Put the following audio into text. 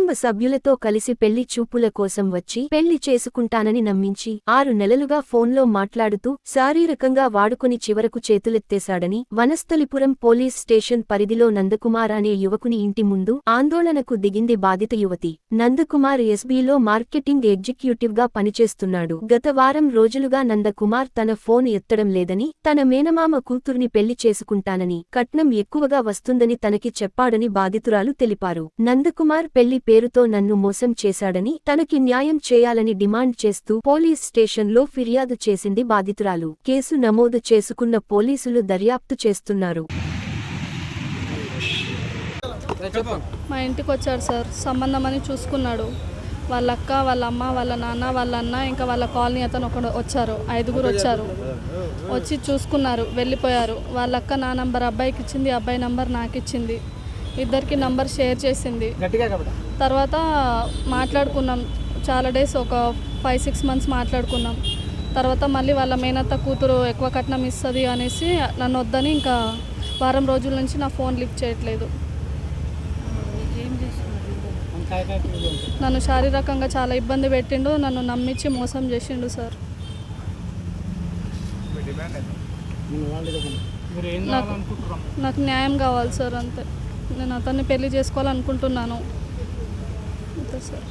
కుటుంబ సభ్యులతో కలిసి పెళ్లి చూపుల కోసం వచ్చి పెళ్లి చేసుకుంటానని నమ్మించి 6 నెలలుగా ఫోన్లో మాట్లాడుతూ శారీరకంగా వాడుకుని చివరకు చేతులెత్తేశాడని వనస్థలిపురం పోలీస్ స్టేషన్ పరిధిలో నందకుమార్ అనే యువకుని ఇంటి ముందు ఆందోళనకు దిగింది బాధిత యువతి. నందకుమార్ ఎస్బీలో మార్కెటింగ్ ఎగ్జిక్యూటివ్ గా పనిచేస్తున్నాడు. గత వారం రోజులుగా నందకుమార్ తన ఫోన్ ఎత్తడం లేదని, తన మేనమామ కూతుర్ని పెళ్లి చేసుకుంటానని, కట్నం ఎక్కువగా వస్తుందని తనకి చెప్పాడని బాధితురాలు తెలిపారు. నందకుమార్ పెళ్లి పేరుతో నన్ను మోసం చేశాడని, తనకి న్యాయం చేయాలని డిమాండ్ చేస్తూ పోలీస్ స్టేషన్లో ఫిర్యాదు చేసింది బాధితురాలు. కేసు నమోదు చేసుకున్న పోలీసులు దర్యాప్తు చేస్తున్నారు. మా ఇంటికి వచ్చాడు సార్, సంబంధం అని చూసుకున్నాడు. వాళ్ళ అక్క, వాళ్ళ అమ్మ, వాళ్ళ నాన్న, వాళ్ళ అన్న, ఇంకా వాళ్ళ కాలనీ అతను ఒకడు వచ్చారు. 5గురు వచ్చారు. వచ్చి చూసుకున్నారు, వెళ్ళిపోయారు. వాళ్ళ అక్క నా నంబర్ అబ్బాయికి ఇచ్చింది, అబ్బాయి నంబర్ నాకు ఇచ్చింది. ఇద్దరికి నంబర్ షేర్ చేసింది. తర్వాత మాట్లాడుకున్నాం చాలా డేస్, ఒక 5-6 మంత్స్ మాట్లాడుకున్నాం. తర్వాత మళ్ళీ వాళ్ళ మేనత్త కూతురు ఎక్కువ కట్నం ఇస్తుంది అనేసి నన్ను వద్దని ఇంకా వారం రోజుల నుంచి నా ఫోన్ లిఫ్ట్ చేయట్లేదు. నన్ను శారీరకంగా చాలా ఇబ్బంది పెట్టిండు, నన్ను నమ్మించి మోసం చేసిండు సార్. నాకు న్యాయం కావాలి సార్, అంతే. నేను అతన్ని పెళ్లి చేసుకోవాలనుకుంటున్నాను అంతే సార్.